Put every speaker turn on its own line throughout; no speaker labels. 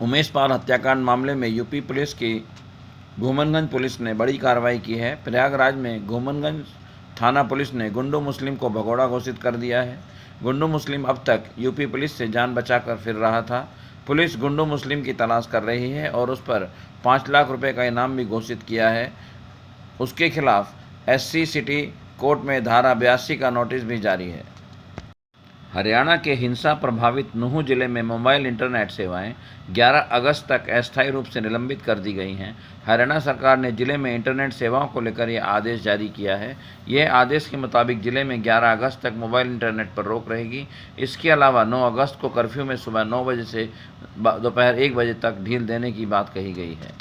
उमेश पाल हत्याकांड मामले में यूपी पुलिस की घूमनगंज पुलिस ने बड़ी कार्रवाई की है। प्रयागराज में घूमनगंज थाना पुलिस ने गुंडू मुस्लिम को भगोड़ा घोषित कर दिया है। गुंडू मुस्लिम अब तक यूपी पुलिस से जान बचाकर फिर रहा था। पुलिस गुंडू मुस्लिम की तलाश कर रही है और उस पर 5 लाख रुपए का इनाम भी घोषित किया है। उसके खिलाफ एससी सिटी कोर्ट में धारा 82 का नोटिस भी जारी है। हरियाणा के हिंसा प्रभावित नूंह जिले में मोबाइल इंटरनेट सेवाएं 11 अगस्त तक अस्थायी रूप से निलंबित कर दी गई हैं। हरियाणा सरकार ने जिले में इंटरनेट सेवाओं को लेकर यह आदेश जारी किया है। यह आदेश के मुताबिक जिले में 11 अगस्त तक मोबाइल इंटरनेट पर रोक रहेगी। इसके अलावा 9 अगस्त को कर्फ्यू में सुबह 9 बजे से दोपहर 1 बजे तक ढील देने की बात कही गई है।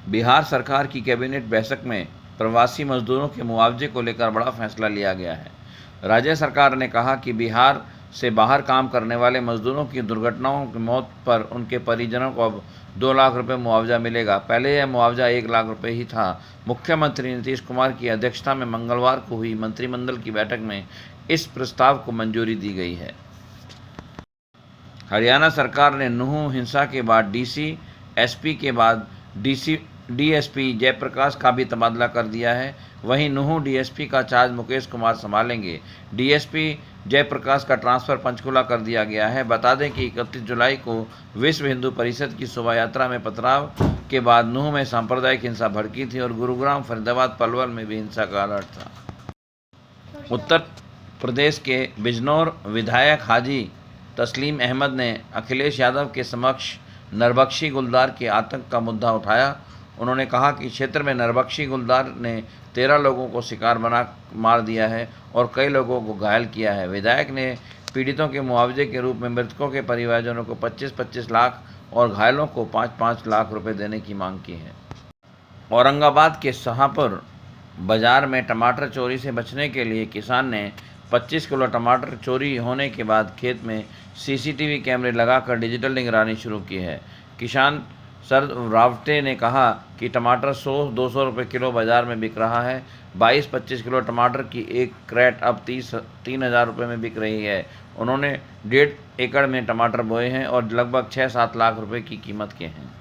बिहार सरकार की कैबिनेट बैठक में प्रवासी मजदूरों के मुआवजे को लेकर बड़ा फैसला लिया गया है। राज्य सरकार ने कहा कि बिहार से बाहर काम करने वाले मजदूरों की दुर्घटनाओं की मौत पर उनके परिजनों को अब 2 लाख रुपए मुआवजा मिलेगा। पहले यह मुआवजा 1 लाख रुपए ही था। मुख्यमंत्री नीतीश कुमार की अध्यक्षता में मंगलवार को हुई मंत्रिमंडल की बैठक में इस प्रस्ताव को मंजूरी दी गई है। हरियाणा सरकार ने नूंह हिंसा के बाद डीसी एसपी के बाद डीएसपी जयप्रकाश का भी तबादला कर दिया है। वहीं नूंह डीएसपी का चार्ज मुकेश कुमार संभालेंगे। डीएसपी जयप्रकाश का ट्रांसफर पंचकुला कर दिया गया है। बता दें कि 31 जुलाई को विश्व हिंदू परिषद की शोभा यात्रा में पथराव के बाद नूंह में सांप्रदायिक हिंसा भड़की थी और गुरुग्राम, फरीदाबाद, पलवल में भी हिंसा का अलर्ट था। उत्तर प्रदेश के बिजनौर विधायक हाजी तस्लीम अहमद ने अखिलेश यादव के समक्ष नरबख्शी गुलदार के आतंक का मुद्दा उठाया। उन्होंने कहा कि क्षेत्र में नरबख्शी गुलदार ने 13 लोगों को शिकार बना मार दिया है और कई लोगों को घायल किया है। विधायक ने पीड़ितों के मुआवजे के रूप में मृतकों के परिवारजनों को 25-25 लाख और घायलों को 5-5 लाख रुपए देने की मांग की है। औरंगाबाद के शाहपुर बाजार में टमाटर चोरी से बचने के लिए किसान ने 25 किलो टमाटर चोरी होने के बाद खेत में सीसीटीवी कैमरे लगाकर डिजिटल निगरानी शुरू की है। किसान शरद रावटे ने कहा कि टमाटर 100-200 रुपये किलो बाजार में बिक रहा है। 22-25 किलो टमाटर की एक क्रेट अब 3,000 रुपये में बिक रही है। उन्होंने 1.5 एकड़ में टमाटर बोए हैं और लगभग 6-7 लाख रुपए की कीमत के हैं।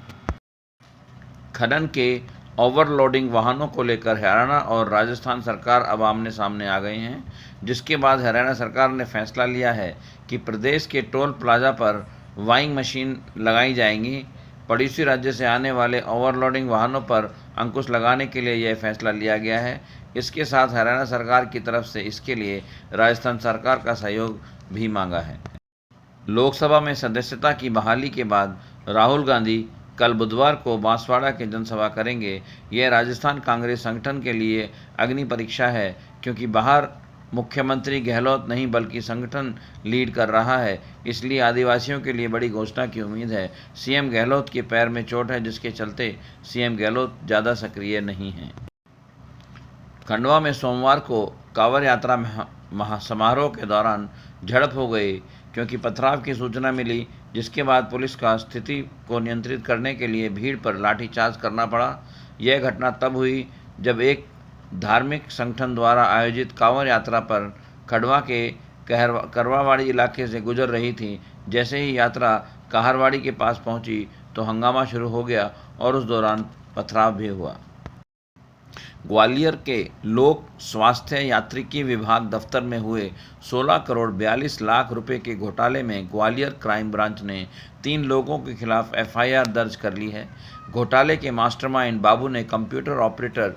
खनन के ओवरलोडिंग वाहनों को लेकर हरियाणा और राजस्थान सरकार अब आमने सामने आ गए हैं, जिसके बाद हरियाणा सरकार ने फैसला लिया है कि प्रदेश के टोल प्लाजा पर वाइंग मशीन लगाई जाएंगी। पड़ोसी राज्य से आने वाले ओवरलोडिंग वाहनों पर अंकुश लगाने के लिए यह फैसला लिया गया है। इसके साथ हरियाणा सरकार की तरफ से इसके लिए राजस्थान सरकार का सहयोग भी मांगा है। लोकसभा में सदस्यता की बहाली के बाद राहुल गांधी कल बुधवार को बांसवाड़ा के जनसभा करेंगे। यह राजस्थान कांग्रेस संगठन के लिए अग्नि परीक्षा है, क्योंकि बाहर मुख्यमंत्री गहलोत नहीं बल्कि संगठन लीड कर रहा है, इसलिए आदिवासियों के लिए बड़ी घोषणा की उम्मीद है। सीएम गहलोत के पैर में चोट है, जिसके चलते सीएम गहलोत ज़्यादा सक्रिय नहीं हैं। खंडवा में सोमवार को कांवड़ यात्रा समारोह के दौरान झड़प हो गई, क्योंकि पथराव की सूचना मिली, जिसके बाद पुलिस का स्थिति को नियंत्रित करने के लिए भीड़ पर लाठीचार्ज करना पड़ा। यह घटना तब हुई जब एक धार्मिक संगठन द्वारा आयोजित कांवड़ यात्रा पर खंडवा के करवावाड़ी इलाके से गुजर रही थी। जैसे ही यात्रा काहरवाड़ी के पास पहुंची तो हंगामा शुरू हो गया और उस दौरान पथराव भी हुआ। ग्वालियर के लोक स्वास्थ्य यांत्रिकी विभाग दफ्तर में हुए 16 करोड़ 42 लाख रुपए के घोटाले में ग्वालियर क्राइम ब्रांच ने 3 लोगों के खिलाफ एफआईआर दर्ज कर ली है। घोटाले के मास्टरमाइंड बाबू ने कंप्यूटर ऑपरेटर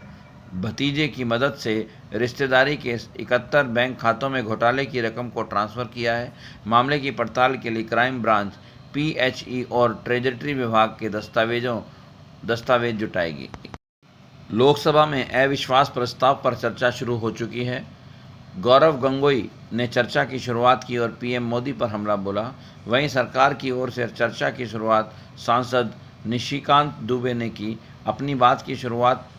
भतीजे की मदद से रिश्तेदारी के 71 बैंक खातों में घोटाले की रकम को ट्रांसफ़र किया है। मामले की पड़ताल के लिए क्राइम ब्रांच पीएचई और ट्रेजरी विभाग के दस्तावेज जुटाएगी। लोकसभा में अविश्वास प्रस्ताव पर चर्चा शुरू हो चुकी है। गौरव गंगोई ने चर्चा की शुरुआत की और पीएम मोदी पर हमला बोला। वहीं सरकार की ओर से चर्चा की शुरुआत सांसद निशिकांत दुबे ने की। अपनी बात की शुरुआत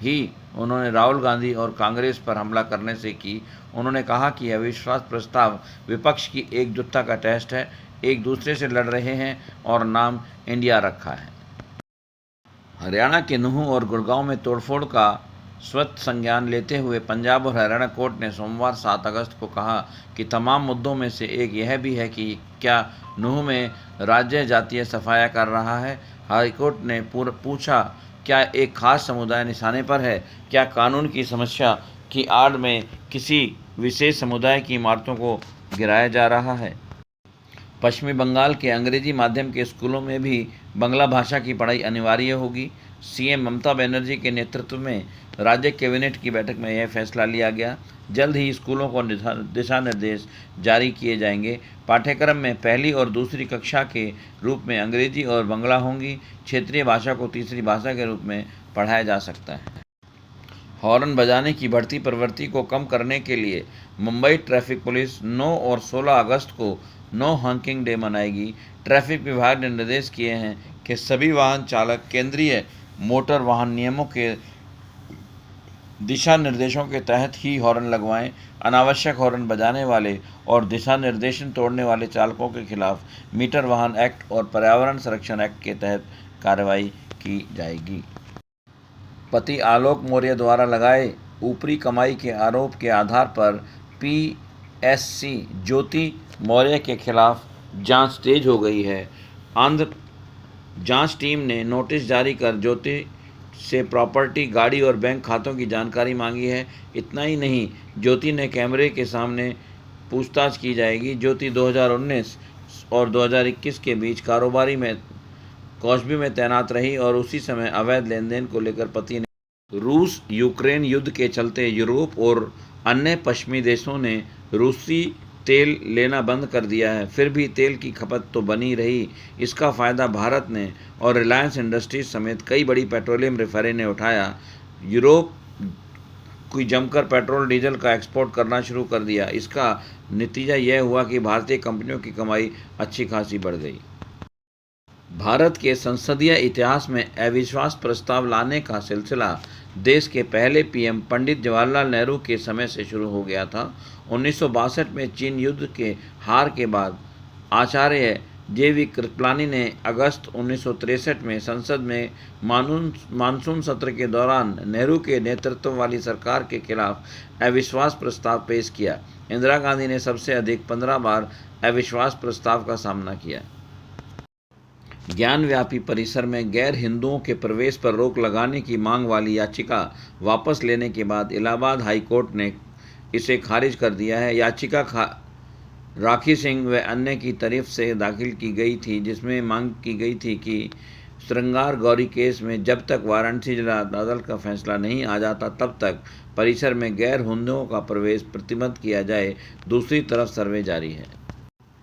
ही उन्होंने राहुल गांधी और कांग्रेस पर हमला करने से की। उन्होंने कहा कि अविश्वास प्रस्ताव विपक्ष की एकजुटता का टेस्ट है, एक दूसरे से लड़ रहे हैं और नाम इंडिया रखा है। हरियाणा के नूंह और गुड़गांव में तोड़फोड़ का स्वत संज्ञान लेते हुए पंजाब और हरियाणा कोर्ट ने सोमवार 7 अगस्त को कहा कि तमाम मुद्दों में से एक यह भी है कि क्या नूंह में राज्य जातीय सफाया कर रहा है। हाईकोर्ट ने पूछा, क्या एक खास समुदाय निशाने पर है? क्या कानून की समस्या की आड़ में किसी विशेष समुदाय की इमारतों को गिराया जा रहा है? पश्चिमी बंगाल के अंग्रेजी माध्यम के स्कूलों में भी बांग्ला भाषा की पढ़ाई अनिवार्य होगी। सीएम ममता बनर्जी के नेतृत्व में राज्य कैबिनेट की बैठक में यह फैसला लिया गया। जल्द ही स्कूलों को दिशा निर्देश जारी किए जाएंगे। पाठ्यक्रम में पहली और दूसरी कक्षा के रूप में अंग्रेजी और बांग्ला होंगी। क्षेत्रीय भाषा को तीसरी भाषा के रूप में पढ़ाया जा सकता है। हॉर्न बजाने की बढ़ती प्रवृत्ति को कम करने के लिए मुंबई ट्रैफिक पुलिस 9 और 16 अगस्त को नो हॉकिंग डे मनाएगी। ट्रैफिक विभाग ने निर्देश किए हैं कि सभी वाहन चालक केंद्रीय मोटर वाहन नियमों के दिशा निर्देशों के तहत ही हॉर्न लगवाएं। अनावश्यक हॉर्न बजाने वाले और दिशा निर्देशन तोड़ने वाले चालकों के खिलाफ मीटर वाहन एक्ट और पर्यावरण संरक्षण एक्ट के तहत कार्रवाई की जाएगी। पति आलोक मौर्य द्वारा लगाए ऊपरी कमाई के आरोप के आधार पर पीएससी ज्योति मौर्य के खिलाफ जांच तेज हो गई है। आंध्र जांच टीम ने नोटिस जारी कर ज्योति से प्रॉपर्टी, गाड़ी और बैंक खातों की जानकारी मांगी है। इतना ही नहीं, ज्योति ने कैमरे के सामने पूछताछ की जाएगी। ज्योति 2019 और 2021 के बीच कारोबारी में कॉस्बी में तैनात रही और उसी समय अवैध लेन देन को लेकर पति ने रूस यूक्रेन युद्ध के चलते यूरोप और अन्य पश्चिमी देशों ने रूसी तेल लेना बंद कर दिया है। फिर भी तेल की खपत तो बनी रही। इसका फ़ायदा भारत ने और रिलायंस इंडस्ट्रीज समेत कई बड़ी पेट्रोलियम रिफाइनरी ने उठाया। यूरोप कोई जमकर पेट्रोल डीजल का एक्सपोर्ट करना शुरू कर दिया। इसका नतीजा यह हुआ कि भारतीय कंपनियों की कमाई अच्छी खासी बढ़ गई। भारत के संसदीय इतिहास में अविश्वास प्रस्ताव लाने का सिलसिला देश के पहले पीएम पंडित जवाहरलाल नेहरू के समय से शुरू हो गया था। 1962 में चीन युद्ध के हार के बाद आचार्य जेवी कृपलानी ने अगस्त 1963 में संसद में मानसून सत्र के दौरान नेहरू के नेतृत्व वाली सरकार के खिलाफ अविश्वास प्रस्ताव पेश किया। इंदिरा गांधी ने सबसे अधिक 15 बार अविश्वास प्रस्ताव का सामना किया। ज्ञानव्यापी परिसर में गैर हिंदुओं के प्रवेश पर रोक लगाने की मांग वाली याचिका वापस लेने के बाद इलाहाबाद हाई कोर्ट ने इसे खारिज कर दिया है। याचिका राखी सिंह व अन्य की तरफ से दाखिल की गई थी, जिसमें मांग की गई थी कि श्रृंगार गौरी केस में जब तक वाराणसी जिला अदालत का फैसला नहीं आ जाता तब तक परिसर में गैर हिंदुओं का प्रवेश प्रतिबंध किया जाए। दूसरी तरफ सर्वे जारी है।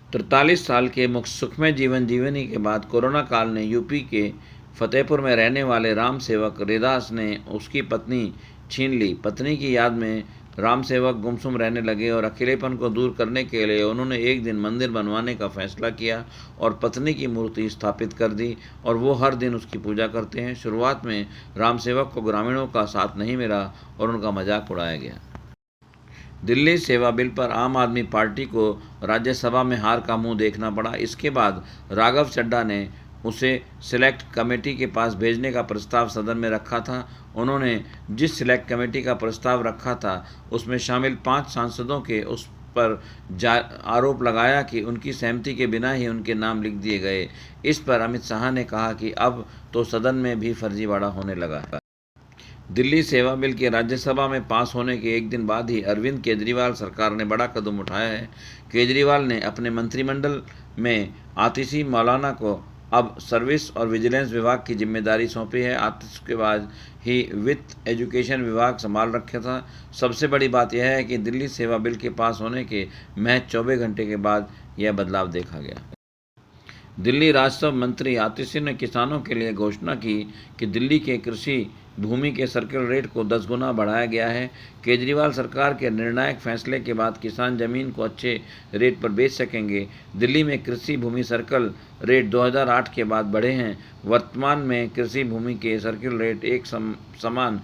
43 साल के सुखमय जीवन जीवनी के बाद कोरोना काल ने यूपी के फतेहपुर में रहने वाले राम सेवक रिदास ने उसकी पत्नी छीन ली। पत्नी की याद में राम सेवक गुमसुम रहने लगे और अकेलेपन को दूर करने के लिए उन्होंने एक दिन मंदिर बनवाने का फैसला किया और पत्नी की मूर्ति स्थापित कर दी और वो हर दिन उसकी पूजा करते हैं। शुरुआत में राम सेवक को ग्रामीणों का साथ नहीं मिला और उनका मजाक उड़ाया गया। दिल्ली सेवा बिल पर आम आदमी पार्टी को राज्यसभा में हार का मुंह देखना पड़ा। इसके बाद राघव चड्ढा ने उसे सिलेक्ट कमेटी के पास भेजने का प्रस्ताव सदन में रखा था। उन्होंने जिस सिलेक्ट कमेटी का प्रस्ताव रखा था उसमें शामिल 5 सांसदों के उस पर आरोप लगाया कि उनकी सहमति के बिना ही उनके नाम लिख दिए गए। इस पर अमित शाह ने कहा कि अब तो सदन में भी फर्जीवाड़ा होने लगा है। दिल्ली सेवा बिल के राज्यसभा में पास होने के एक दिन बाद ही अरविंद केजरीवाल सरकार ने बड़ा कदम उठाया है। केजरीवाल ने अपने मंत्रिमंडल में आतिशी मौलाना को अब सर्विस और विजिलेंस विभाग की जिम्मेदारी सौंपी है। आतिश के बाद ही वित्त एजुकेशन विभाग संभाल रखा था। सबसे बड़ी बात यह है कि दिल्ली सेवा बिल के पास होने के महज 24 घंटे के बाद यह बदलाव देखा गया। दिल्ली राजस्व मंत्री आतिशी ने किसानों के लिए घोषणा की कि दिल्ली के कृषि भूमि के सर्किल रेट को 10 गुना बढ़ाया गया है। केजरीवाल सरकार के निर्णायक फैसले के बाद किसान जमीन को अच्छे रेट पर बेच सकेंगे। दिल्ली में कृषि भूमि सर्किल रेट 2008 के बाद बढ़े हैं। वर्तमान में कृषि भूमि के सर्किल रेट एक समान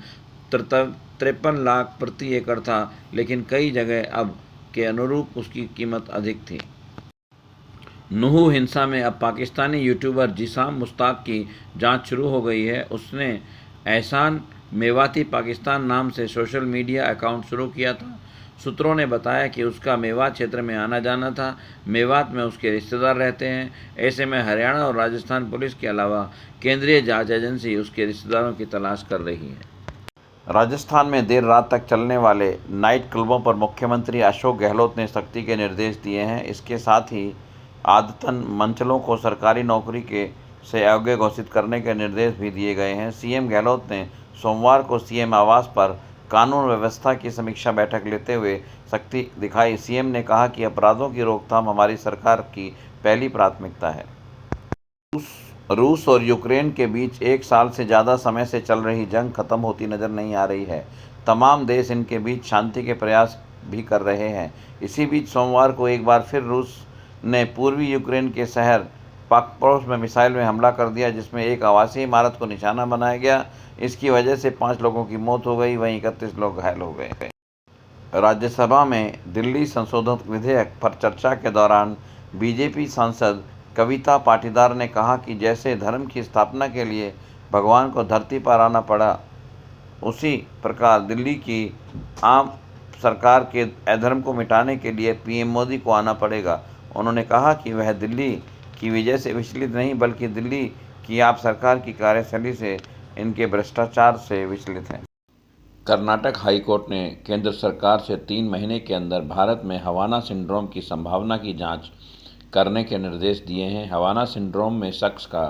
53 लाख प्रति एकड़ था, लेकिन कई जगह अब के अनुरूप उसकी कीमत अधिक थी। नूह हिंसा में अब पाकिस्तानी यूट्यूबर जिसाम मुश्ताक की जांच शुरू हो गई है। उसने एहसान मेवाती पाकिस्तान नाम से सोशल मीडिया अकाउंट शुरू किया था। सूत्रों ने बताया कि उसका मेवात क्षेत्र में आना जाना था। मेवात में उसके रिश्तेदार रहते हैं। ऐसे में हरियाणा और राजस्थान पुलिस के अलावा केंद्रीय जांच एजेंसी उसके रिश्तेदारों की तलाश कर रही है। राजस्थान में देर रात तक चलने वाले नाइट क्लबों पर मुख्यमंत्री अशोक गहलोत ने सख्ती के निर्देश दिए हैं। इसके साथ ही आदतन मंचलों को सरकारी नौकरी के से अयोग्य घोषित करने के निर्देश भी दिए गए हैं। सीएम गहलोत ने सोमवार को सीएम आवास पर कानून व्यवस्था की समीक्षा बैठक लेते हुए सख्ती दिखाई। सीएम ने कहा कि अपराधों की रोकथाम हमारी सरकार की पहली प्राथमिकता है। रूस और यूक्रेन के बीच 1 साल से ज़्यादा समय से चल रही जंग खत्म होती नज़र नहीं आ रही है। तमाम देश इनके बीच शांति के प्रयास भी कर रहे हैं। इसी बीच सोमवार को एक बार फिर रूस ने पूर्वी यूक्रेन के शहर पाक्रोव्स्क में मिसाइल में हमला कर दिया, जिसमें एक आवासीय इमारत को निशाना बनाया गया। इसकी वजह से 5 लोगों की मौत हो गई, वहीं 31 लोग घायल हो गए। राज्यसभा में दिल्ली संशोधन विधेयक पर चर्चा के दौरान बीजेपी सांसद कविता पाटीदार ने कहा कि जैसे धर्म की स्थापना के लिए भगवान को धरती पर आना पड़ा, उसी प्रकार दिल्ली की आम सरकार के अधर्म को मिटाने के लिए पीएम मोदी को आना पड़ेगा। उन्होंने कहा कि वह दिल्ली की विजय से विचलित नहीं, बल्कि दिल्ली की आप सरकार की कार्यशैली से, इनके भ्रष्टाचार से विचलित हैं। कर्नाटक हाईकोर्ट ने केंद्र सरकार से 3 महीने के अंदर भारत में हवाना सिंड्रोम की संभावना की जांच करने के निर्देश दिए हैं। हवाना सिंड्रोम में शख्स का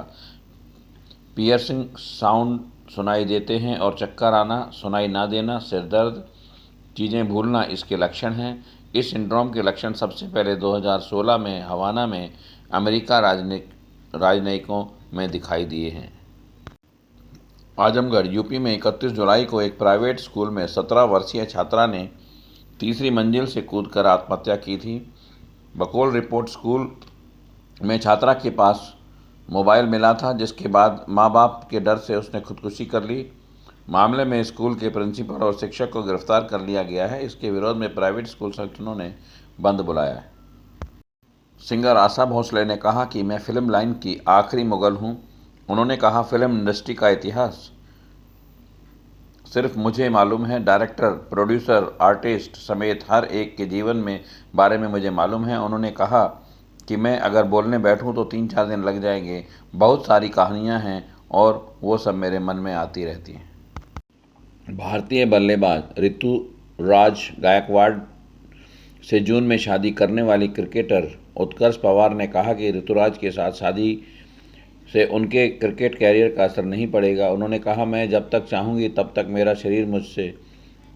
पियर्सिंग साउंड सुनाई देते हैं और चक्कर आना, सुनाई ना देना, सिरदर्द, चीज़ें भूलना इसके लक्षण हैं। इस सिंड्रोम के लक्षण सबसे पहले 2016 में हवाना में अमेरिका राजनयिकों में दिखाई दिए हैं। आजमगढ़ यूपी में 31 जुलाई को एक प्राइवेट स्कूल में 17 वर्षीय छात्रा ने तीसरी मंजिल से कूदकर आत्महत्या की थी। बकौल रिपोर्ट स्कूल में छात्रा के पास मोबाइल मिला था, जिसके बाद मां बाप के डर से उसने खुदकुशी कर ली। मामले में स्कूल के प्रिंसिपल और शिक्षक को गिरफ्तार कर लिया गया है। इसके विरोध में प्राइवेट स्कूल संगठनों ने बंद बुलाया है। सिंगर आशा भोसले ने कहा कि मैं फिल्म लाइन की आखिरी मुगल हूं। उन्होंने कहा, फिल्म इंडस्ट्री का इतिहास सिर्फ मुझे मालूम है। डायरेक्टर, प्रोड्यूसर, आर्टिस्ट समेत हर एक के जीवन में बारे में मुझे मालूम है। उन्होंने कहा कि मैं अगर बोलने बैठूं तो 3-4 दिन लग जाएंगे। बहुत सारी कहानियां हैं और वो सब मेरे मन में आती रहती हैं। भारतीय बल्लेबाज ऋतुराज गायकवाड़ से जून में शादी करने वाली क्रिकेटर उत्कर्ष पवार ने कहा कि ऋतुराज के साथ शादी से उनके क्रिकेट कैरियर का असर नहीं पड़ेगा। उन्होंने कहा, मैं जब तक चाहूँगी तब तक मेरा शरीर मुझसे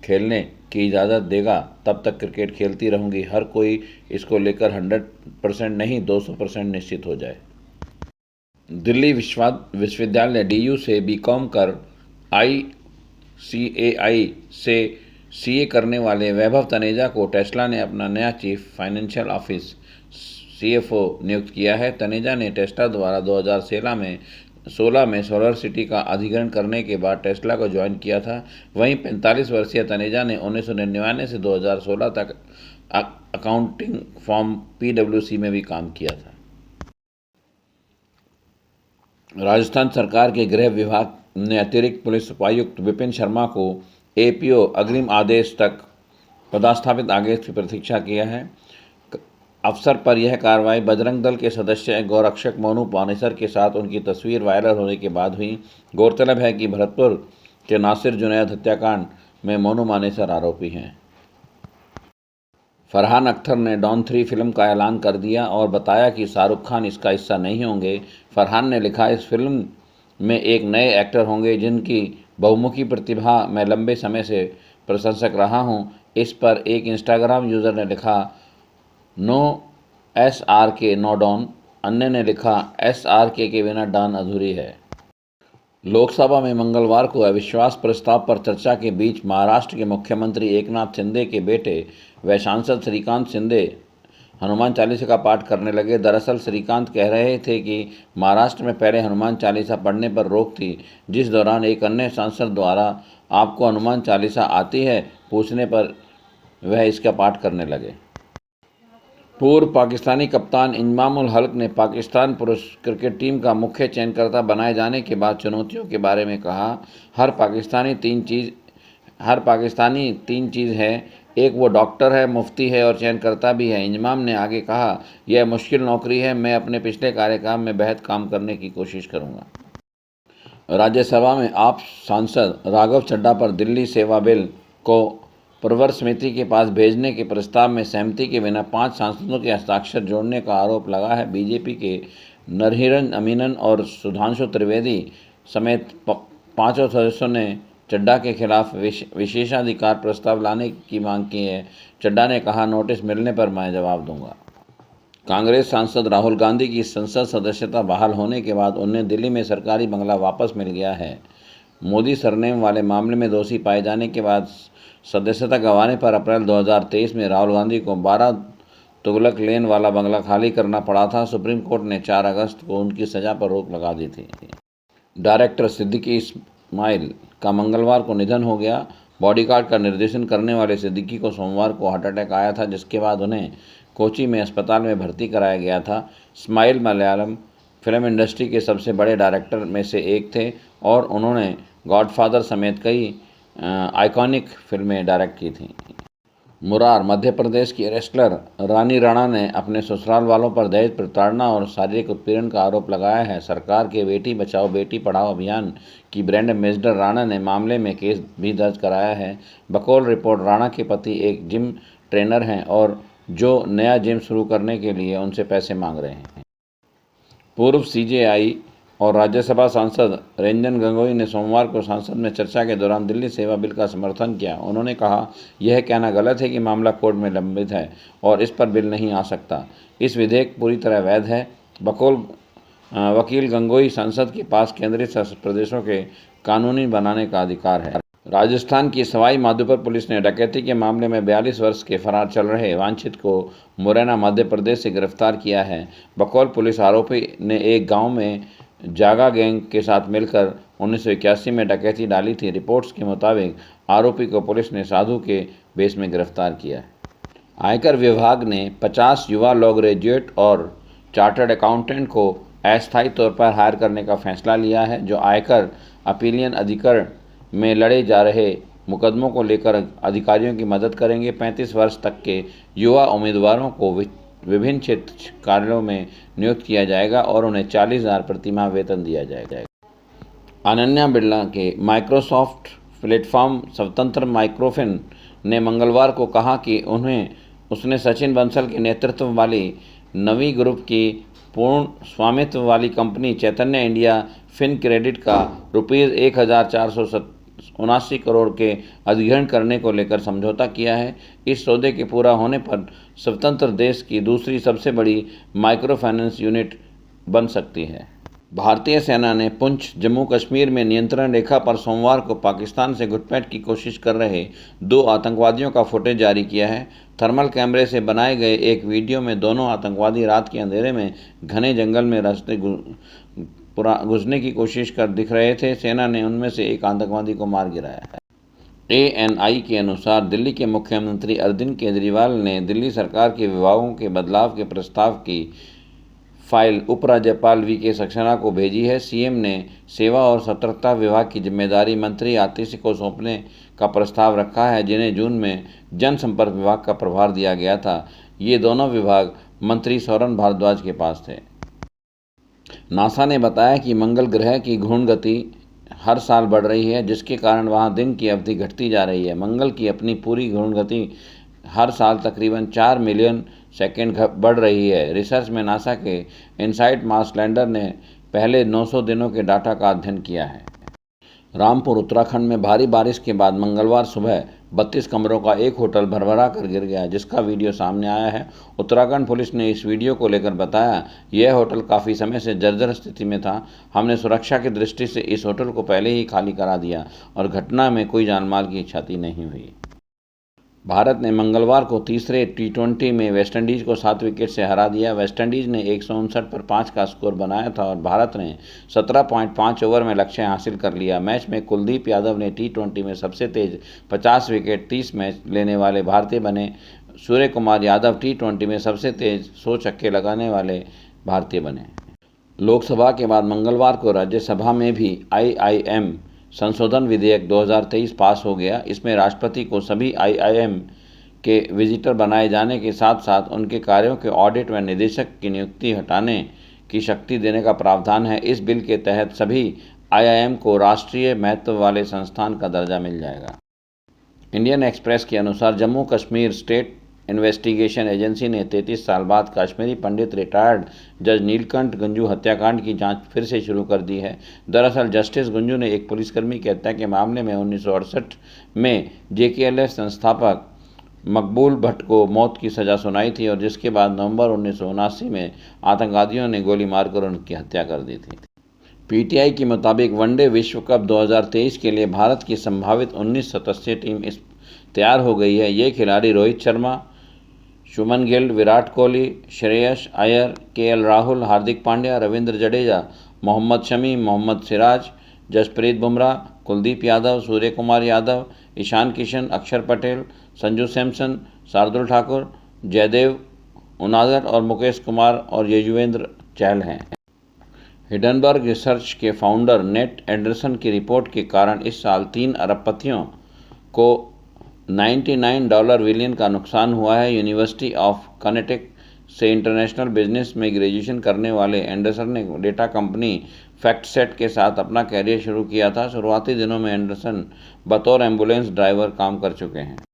खेलने की इजाज़त देगा, तब तक क्रिकेट खेलती रहूँगी। हर कोई इसको लेकर 100% नहीं 200% निश्चित हो जाए। दिल्ली विश्वविद्यालय DU से BCom कर ICAI से CA करने वाले वैभव तनेजा को टेस्ला ने अपना नया चीफ फाइनेंशियल ऑफिस CFO नियुक्त किया है। तनेजा ने टेस्ला द्वारा 2016 में सोलर सिटी का अधिग्रहण करने के बाद टेस्ला को ज्वाइन किया था। वहीं 45 वर्षीय तनेजा ने 1999 से 2016 तक अकाउंटिंग फर्म PwC में भी काम किया था। राजस्थान सरकार के गृह विभाग ने अतिरिक्त पुलिस उपायुक्त विपिन शर्मा को APO अग्रिम आदेश तक पदस्थापित आदेश की प्रतीक्षा किया है। अवसर पर यह कार्रवाई बजरंग दल के सदस्य गौरक्षक मोनू पानेसर के साथ उनकी तस्वीर वायरल होने के बाद हुई। गौरतलब है कि भरतपुर के नासिर जुनैद हत्याकांड में मोनू मानेसर आरोपी हैं। फरहान अख्तर ने डॉन 3 फिल्म का ऐलान कर दिया और बताया कि शाहरुख खान इसका हिस्सा नहीं होंगे। फरहान ने लिखा, इस फिल्म में एक नए एक्टर होंगे जिनकी बहुमुखी प्रतिभा मैं लंबे समय से प्रशंसक रहा हूं। इस पर एक इंस्टाग्राम यूज़र ने लिखा, नो SRK नो डॉन। अन्य ने लिखा, SRK के बिना डॉन अधूरी है। लोकसभा में मंगलवार को अविश्वास प्रस्ताव पर चर्चा के बीच महाराष्ट्र के मुख्यमंत्री एकनाथ शिंदे के बेटे व सांसद श्रीकांत शिंदे हनुमान चालीसा का पाठ करने लगे। दरअसल श्रीकांत कह रहे थे कि महाराष्ट्र में पहले हनुमान चालीसा पढ़ने पर रोक थी, जिस दौरान एक अन्य सांसद द्वारा आपको हनुमान चालीसा आती है पूछने पर वह इसका पाठ करने लगे। पूर्व पाकिस्तानी कप्तान इंजमाम उल हक ने पाकिस्तान पुरुष क्रिकेट टीम का मुख्य चयनकर्ता बनाए जाने के बाद चुनौतियों के बारे में कहा, हर पाकिस्तानी तीन चीज़ है, एक वो डॉक्टर है, मुफ्ती है और चयनकर्ता भी है। इंजमाम ने आगे कहा, यह मुश्किल नौकरी है, मैं अपने पिछले कार्यकाल में बेहद काम करने की कोशिश करूँगा। राज्यसभा में आप सांसद राघव चड्ढा पर दिल्ली सेवा बिल को प्रवर समिति के पास भेजने के प्रस्ताव में सहमति के बिना 5 सांसदों के हस्ताक्षर जोड़ने का आरोप लगा है। बीजेपी के नरहरिन अमीनन और सुधांशु त्रिवेदी समेत 5 सदस्यों ने चड्ढा के खिलाफ विशेषाधिकार प्रस्ताव लाने की मांग की है। चड्ढा ने कहा, नोटिस मिलने पर मैं जवाब दूंगा। कांग्रेस सांसद राहुल गांधी की संसद सदस्यता बहाल होने के बाद उन्हें दिल्ली में सरकारी बंगला वापस मिल गया है। मोदी सरनेम वाले मामले में दोषी पाए जाने के बाद सदस्यता गंवाने पर अप्रैल 2023 में राहुल गांधी को 12 तुगलक लेन वाला बंगला खाली करना पड़ा था। सुप्रीम कोर्ट ने 4 अगस्त को उनकी सजा पर रोक लगा दी थी। डायरेक्टर सिद्दीकी इस्माइल का मंगलवार को निधन हो गया। बॉडीगार्ड का निर्देशन करने वाले सिद्दीकी को सोमवार को हार्ट अटैक आया था, जिसके बाद उन्हें कोची में अस्पताल में भर्ती कराया गया था। इस्माइल मलयालम फिल्म इंडस्ट्री के सबसे बड़े डायरेक्टर में से एक थे और उन्होंने गॉडफादर समेत कई आइकॉनिक फिल्में डायरेक्ट की थीं। मुरार मध्य प्रदेश की रेसलर रानी राणा ने अपने ससुराल वालों पर दहेज प्रताड़ना और शारीरिक उत्पीड़न का आरोप लगाया है। सरकार के बेटी बचाओ बेटी पढ़ाओ अभियान की ब्रांड एम्बेसडर राणा ने मामले में केस भी दर्ज कराया है। बकौल रिपोर्ट, राणा के पति एक जिम ट्रेनर हैं और जो नया जिम शुरू करने के लिए उनसे पैसे मांग रहे हैं। पूर्व सीजेआई और राज्यसभा सांसद रंजन गोगोई ने सोमवार को संसद में चर्चा के दौरान दिल्ली सेवा बिल का समर्थन किया। उन्होंने कहा, यह कहना गलत है कि मामला कोर्ट में लंबित है और इस पर बिल नहीं आ सकता। इस विधेयक पूरी तरह वैध है। बकौल वकील गोगोई, संसद के पास केंद्रीय शासित प्रदेशों के कानूनी बनाने का अधिकार है। राजस्थान की सवाई माधोपुर पुलिस ने डकैती के मामले में 42 वर्ष के फरार चल रहे वांछित को मुरैना मध्य प्रदेश से गिरफ्तार किया है। बकौल पुलिस, आरोपी ने एक गांव में जागा गैंग के साथ मिलकर 1981 में डकैती डाली थी। रिपोर्ट्स के मुताबिक आरोपी को पुलिस ने साधु के बेस में गिरफ्तार किया है। आयकर विभाग ने 50 युवा लॉ ग्रेजुएट और चार्टर्ड अकाउंटेंट को अस्थायी तौर पर हायर करने का फैसला लिया है, जो आयकर अपीलियन अधिकरण में लड़े जा रहे मुकदमों को लेकर अधिकारियों की मदद करेंगे। 35 वर्ष तक के युवा उम्मीदवारों को विभिन्न क्षेत्र कार्यालयों में नियुक्त किया जाएगा और उन्हें 40,000 प्रति माह वेतन दिया जाएगा। अनन्या बिरला के माइक्रोसॉफ्ट प्लेटफॉर्म स्वतंत्र माइक्रोफिन ने मंगलवार को कहा कि उसने सचिन बंसल के नेतृत्व वाली नवी ग्रुप की पूर्ण स्वामित्व वाली कंपनी चैतन्य इंडिया फिन क्रेडिट का ₹1,479 करोड़ के अधिग्रहण करने को लेकर समझौता किया है। इस सौदे के पूरा होने पर स्वतंत्र देश की दूसरी सबसे बड़ी माइक्रो फाइनेंस यूनिट बन सकती है। भारतीय सेना ने पुंछ, जम्मू कश्मीर में नियंत्रण रेखा पर सोमवार को पाकिस्तान से घुसपैठ की कोशिश कर रहे 2 आतंकवादियों का फुटेज जारी किया है। थर्मल कैमरे से बनाए गए एक वीडियो में दोनों आतंकवादी रात के अंधेरे में घने जंगल में रास्ते घुसने की कोशिश कर दिख रहे थे। सेना ने उनमें से एक आतंकवादी को मार गिराया है। ANI के अनुसार दिल्ली के मुख्यमंत्री अरविंद केजरीवाल ने दिल्ली सरकार के विभागों के बदलाव के प्रस्ताव की फाइल उपराज्यपाल VK सक्सेना को भेजी है। सीएम ने सेवा और सतर्कता विभाग की जिम्मेदारी मंत्री आतिशी को सौंपने का प्रस्ताव रखा है, जिन्हें जून में जनसंपर्क विभाग का प्रभार दिया गया था। ये दोनों विभाग मंत्री सौरभ भारद्वाज के पास थे। नासा ने बताया कि मंगल ग्रह की घूर्णन गति हर साल बढ़ रही है, जिसके कारण वहां दिन की अवधि घटती जा रही है। मंगल की अपनी पूरी घूर्णन गति हर साल तकरीबन 4 मिलियन सेकेंड बढ़ रही है। रिसर्च में नासा के इनसाइट मार्स लैंडर ने पहले 900 दिनों के डाटा का अध्ययन किया है। रामपुर उत्तराखंड में भारी बारिश के बाद मंगलवार सुबह 32 कमरों का एक होटल भरभरा कर गिर गया, जिसका वीडियो सामने आया है। उत्तराखंड पुलिस ने इस वीडियो को लेकर बताया, यह होटल काफ़ी समय से जर्जर स्थिति में था। हमने सुरक्षा की दृष्टि से इस होटल को पहले ही खाली करा दिया और घटना में कोई जानमाल की क्षति नहीं हुई। भारत ने मंगलवार को तीसरे T20 में वेस्टइंडीज़ को 7 विकेट से हरा दिया। वेस्टइंडीज़ ने 159 पर 5 का स्कोर बनाया था और भारत ने 17.5 ओवर में लक्ष्य हासिल कर लिया। मैच में कुलदीप यादव ने T20 में सबसे तेज 50 विकेट 30 मैच लेने वाले भारतीय बने। सूर्य कुमार यादव T20 में सबसे तेज 100 छक्के लगाने वाले भारतीय बने। लोकसभा के बाद मंगलवार को राज्यसभा में भी IIM संशोधन विधेयक 2023 पास हो गया। इसमें राष्ट्रपति को सभी IIM के विजिटर बनाए जाने के साथ साथ उनके कार्यों के ऑडिट व निदेशक की नियुक्ति हटाने की शक्ति देने का प्रावधान है। इस बिल के तहत सभी IIM को राष्ट्रीय महत्व वाले संस्थान का दर्जा मिल जाएगा। इंडियन एक्सप्रेस के अनुसार Jammu Kashmir state investigation agency ने 33 साल बाद कश्मीरी पंडित रिटायर्ड जज नीलकंठ गुंजू हत्याकांड की जांच फिर से शुरू कर दी है। दरअसल जस्टिस गुंजू ने एक पुलिसकर्मी की हत्या के मामले में 1968 में JKLF संस्थापक मकबूल भट्ट को मौत की सज़ा सुनाई थी और जिसके बाद नवंबर 1979 में आतंकवादियों ने गोली मारकर उनकी हत्या कर दी थी। PTI के मुताबिक वनडे विश्व कप 2023 के लिए भारत की संभावित 19 सदस्यीय टीम तैयार हो गई है। ये खिलाड़ी रोहित शर्मा, शुभमन गिल, विराट कोहली, श्रेयस अय्यर, KL राहुल, हार्दिक पांड्या, रविंद्र जडेजा, मोहम्मद शमी, मोहम्मद सिराज, जसप्रीत बुमराह, कुलदीप यादव, सूर्य कुमार यादव, ईशान किशन, अक्षर पटेल, संजू सैमसन, शार्दुल ठाकुर, जयदेव उनादर और मुकेश कुमार और युजवेंद्र चहल हैं। हिडनबर्ग रिसर्च के फाउंडर नेट एंडरसन की रिपोर्ट के कारण इस साल 3 अरबपतियों को $99 बिलियन का नुकसान हुआ है। यूनिवर्सिटी ऑफ कनेटिकट से इंटरनेशनल बिजनेस में ग्रेजुएशन करने वाले एंडरसन ने डेटा कंपनी फैक्टसेट के साथ अपना कैरियर शुरू किया था। शुरुआती दिनों में एंडरसन बतौर एम्बुलेंस ड्राइवर काम कर चुके हैं।